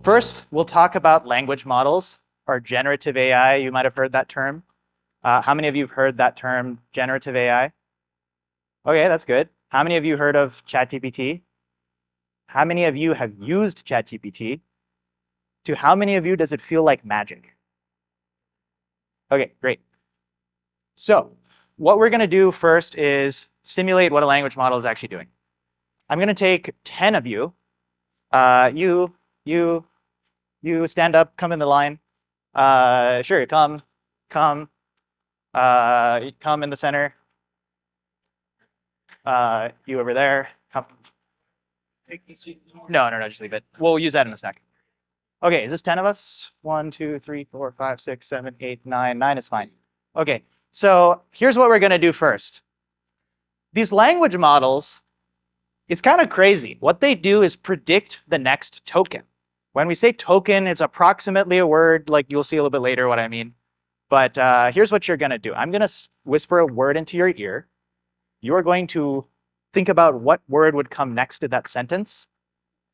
first, we'll talk about language models or generative AI. You might have heard that term. How many of you have heard that term, generative AI? Okay, that's good. How many of you heard of ChatGPT? How many of you have used ChatGPT? To how many of you does it feel like magic? Okay, great. So what we're going to do first is simulate what a language model is actually doing. I'm going to take 10 of you. You stand up, come in the line. Sure, come in the center. You over there, come. No, just leave it. We'll use that in a sec. Okay, is this 10 of us? 1, 2, 3, 4, 5, 6, 7, 8, 9. 9 is fine. Okay, so here's what we're going to do first. These language models, it's kind of crazy. What they do is predict the next token. When we say token, it's approximately a word, like you'll see a little bit later what I mean. But here's what you're going to do. I'm going to whisper a word into your ear. You're going to think about what word would come next to that sentence.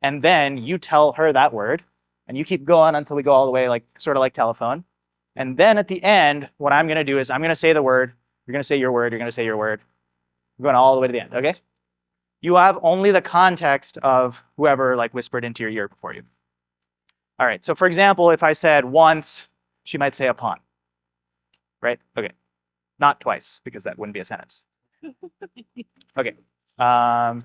And then you tell her that word. And you keep going until we go all the way, like sort of like telephone. And then at the end, what I'm going to do is I'm going to say the word. You're going to say your word. You're going to say your word. We're going all the way to the end, okay? You have only the context of whoever like whispered into your ear before you. All right, so for example, if I said once, she might say upon, right? Okay, not twice, because that wouldn't be a sentence. Okay, corn.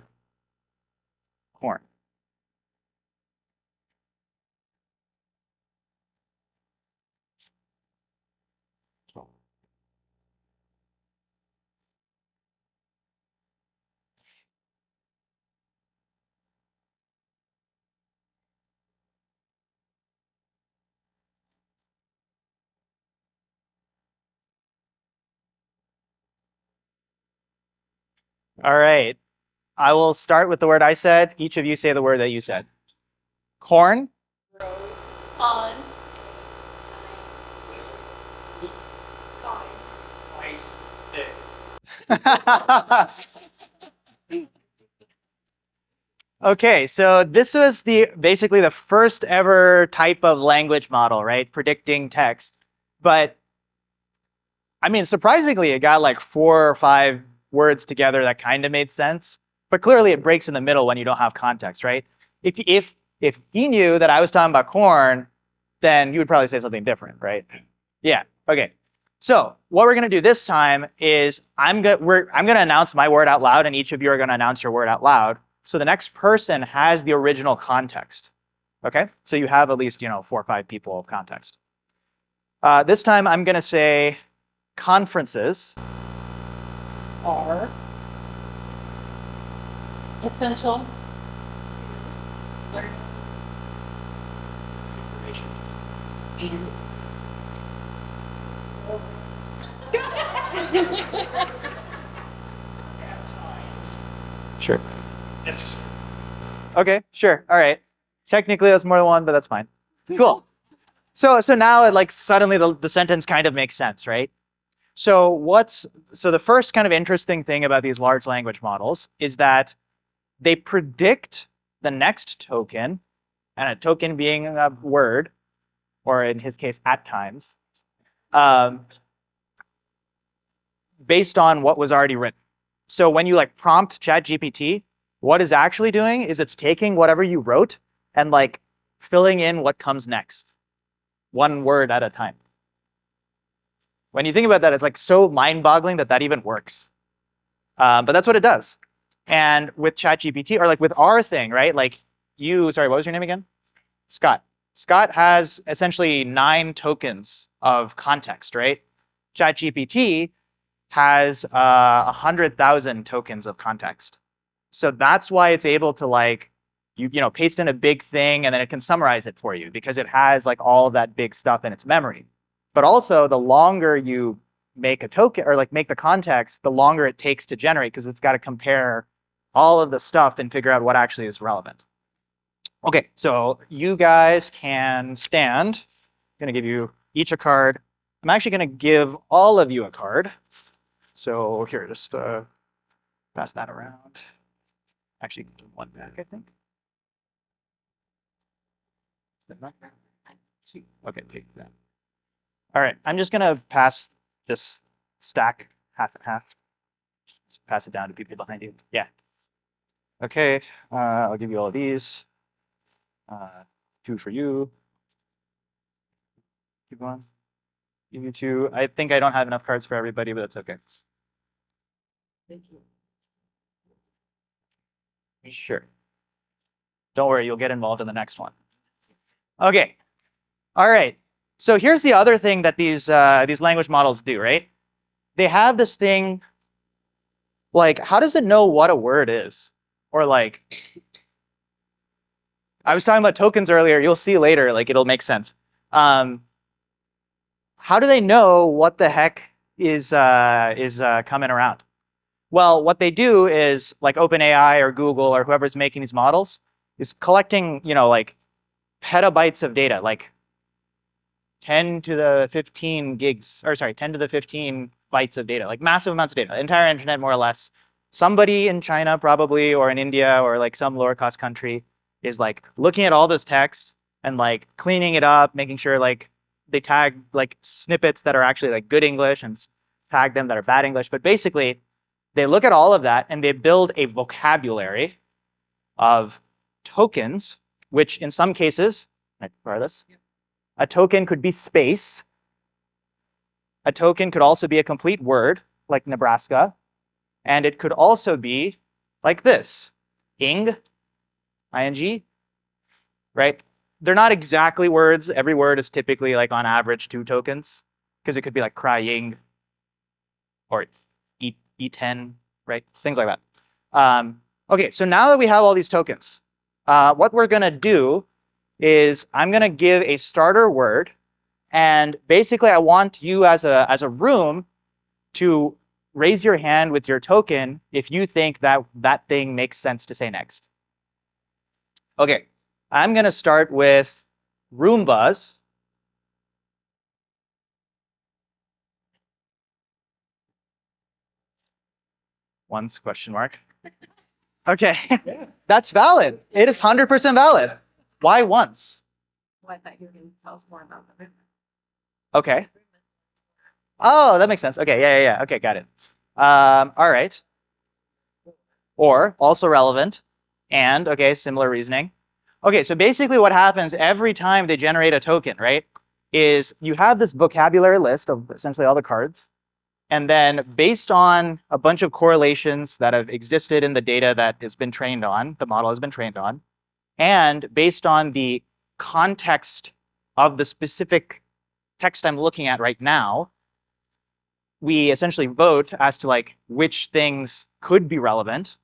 All right, I will start with the word I said. Each of you say the word that you said. Corn. Rose. On. Okay, so this was basically the first ever type of language model, right? Predicting text. But I mean, surprisingly, it got like 4 or 5 words together that kind of made sense. But clearly it breaks in the middle when you don't have context, right? If he knew that I was talking about corn, then you would probably say something different, right? Yeah, okay. So what we're gonna do this time is I'm gonna announce my word out loud and each of you are gonna announce your word out loud. So the next person has the original context, okay? So you have at least, 4 or 5 people of context. This time I'm gonna say conferences Are. Essential. Learning. information. Sure. Yes. Okay, sure. All right. Technically, that's more than one, but that's fine. Cool. So now it like suddenly the sentence kind of makes sense, right? So the first kind of interesting thing about these large language models is that they predict the next token, and a token being a word, or in his case, at times, based on what was already written. So when you like prompt ChatGPT, what it's actually doing is it's taking whatever you wrote and like filling in what comes next, one word at a time. When you think about that, it's like so mind-boggling that even works. But that's what it does. And with ChatGPT, or like with our thing, right? Like sorry, what was your name again? Scott. Scott has essentially 9 tokens of context, right? ChatGPT has 100,000 tokens of context. So that's why it's able to like, paste in a big thing and then it can summarize it for you because it has like all of that big stuff in its memory. But also the longer you make a token or like make the context, the longer it takes to generate because it's got to compare all of the stuff and figure out what actually is relevant. Okay, so you guys can stand. I'm gonna give you each a card. I'm actually gonna give all of you a card. So here, just pass that around. Actually, give one back, I think. Okay, take that. All right, I'm just gonna pass this stack half and half. Just pass it down to people behind you. Yeah. Okay, I'll give you all of these. 2 for you. Keep going. Give you 2. I think I don't have enough cards for everybody, but that's okay. Thank you. Sure. Don't worry, you'll get involved in the next one. Okay. All right. So here's the other thing that these language models do, right? They have this thing like, how does it know what a word is? Or like, I was talking about tokens earlier. You'll see later, like it'll make sense. How do they know what the heck is coming around? Well, what they do is like OpenAI or Google or whoever's making these models is collecting, like petabytes of data, like 10 to the 15 gigs, or sorry, 10 to the 15 bytes of data, like massive amounts of data, entire internet more or less. Somebody in China probably, or in India, or like some lower cost country is like looking at all this text and like cleaning it up, making sure like they tag like snippets that are actually like good English and tag them that are bad English. But basically, they look at all of that and they build a vocabulary of tokens, which in some cases, can I borrow this? Yeah. A token could be space. A token could also be a complete word, like Nebraska. And it could also be like this, ing, ing, right? They're not exactly words. Every word is typically like on average 2 tokens, because it could be like crying or E10, right? Things like that. Okay, so now that we have all these tokens, what we're gonna do is I'm gonna give a starter word, and basically I want you as a room to raise your hand with your token if you think that that thing makes sense to say next. Okay, I'm gonna start with Roombas. Once question mark. Okay, yeah. That's valid. It is 100% valid. Why once? Well, I thought you were going to tell us more about the movement. Okay. Oh, that makes sense. Okay, yeah. Okay, got it. All right. Or also relevant, and okay, similar reasoning. Okay, so basically what happens every time they generate a token, right, is you have this vocabulary list of essentially all the cards. And then based on a bunch of correlations that have existed in the data that has been trained on, the model has been trained on, and based on the context of the specific text I'm looking at right now, we essentially vote as to like which things could be relevant.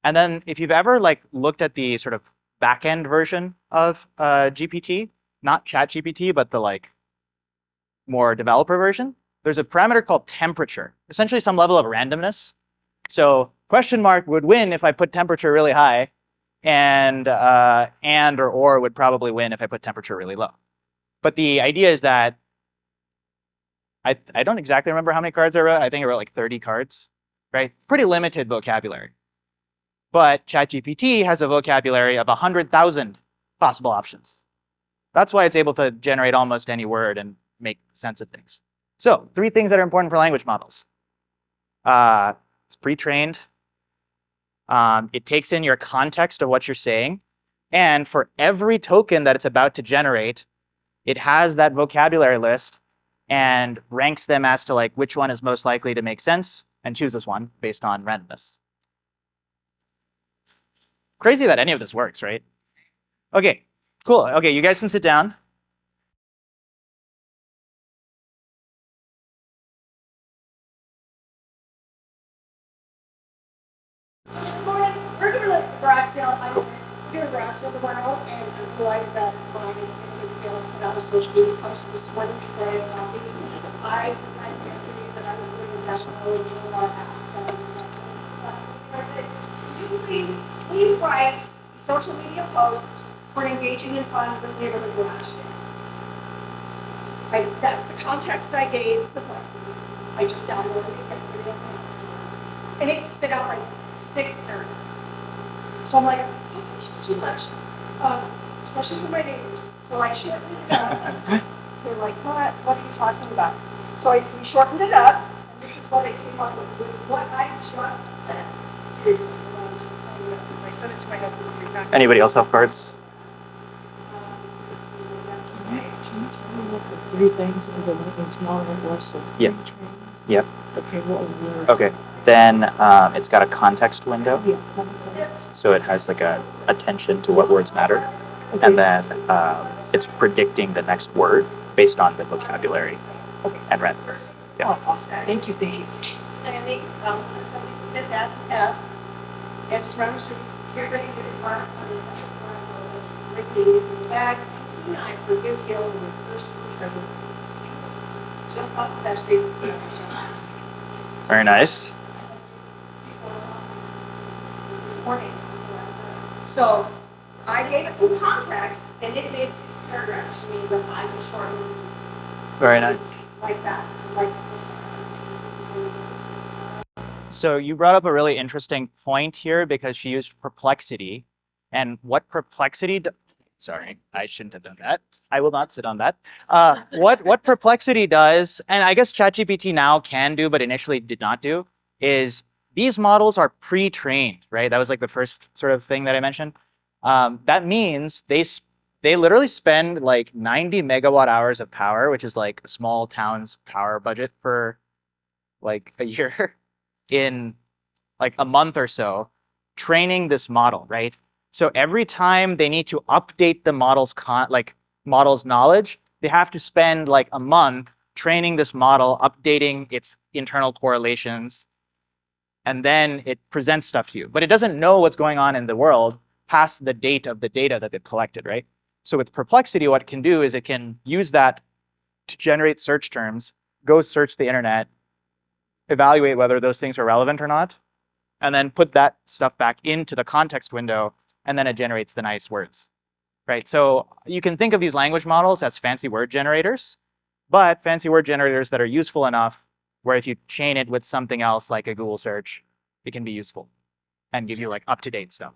And then if you've ever like looked at the sort of backend version of GPT, not ChatGPT, but the like more developer version, there's a parameter called temperature, essentially some level of randomness. So question mark would win if I put temperature really high, and or would probably win if I put temperature really low. But the idea is that I don't exactly remember how many cards I wrote. I think I wrote like 30 cards, right? Pretty limited vocabulary. But ChatGPT has a vocabulary of 100,000 possible options. That's why it's able to generate almost any word and make sense of things. So 3 things that are important for language models. It's pre-trained. It takes in your context of what you're saying. And for every token that it's about to generate, it has that vocabulary list and ranks them as to like which one is most likely to make sense and chooses one based on randomness. Crazy that any of this works, right? Okay, cool. Okay, you guys can sit down. This morning, we're going to let the garage sale. I'm here garage sale tomorrow, and I realized that mine and the put out a social media post this morning today about me. I decided yesterday that I would bring that road to our house. Please write a social media post for an engaging and fun with neighborhood garage sale. That's the context I gave the person. I just downloaded it yesterday and it spit out like 6 paragraphs. So I'm like, oh, this is too much, especially for my neighbors. So I shortened it up. They're like, what are you talking about? So we shortened it up, and this is what it came up with what I just said. Seriously, I'm just playing it up. I sent it to my husband. He's not gonna- Anybody else have cards? Can you tell me what the three things in the living tomorrow was? So Yeah. pre-trained? Yep. Okay, what was the word? Okay. Then it's got a context window. Yeah, context. So it has like a attention to what words matter. And then it's predicting the next word based on the vocabulary and randomness. Yeah. Oh, awesome. Thank you, thank you. Planning, somebody who did that, and just run streets, get ready to embark on the special plans of regulations and bags, and I for good deal in the first treasure. Just off that street. Very nice. This morning, last night. So I gave it some context, and it made 6 paragraphs to me that I can shorten it Very nice. like that, like. So you brought up a really interesting point here because she used perplexity. And what perplexity sorry, I shouldn't have done that. I will not sit on that. What perplexity does, and I guess ChatGPT now can do, but initially did not do, is these models are pre-trained, right? That was like the first sort of thing that I mentioned. That means they literally spend like 90 megawatt hours of power, which is like a small town's power budget for like a year in like a month or so, training this model, right? So every time they need to update the model's knowledge, they have to spend like a month training this model, updating its internal correlations, and then it presents stuff to you. But it doesn't know what's going on in the world past the date of the data that it collected, right? So with Perplexity, what it can do is it can use that to generate search terms, go search the internet, evaluate whether those things are relevant or not, and then put that stuff back into the context window, and then it generates the nice words, right? So you can think of these language models as fancy word generators, but fancy word generators that are useful enough where if you chain it with something else like a Google search, it can be useful and give you like up-to-date stuff.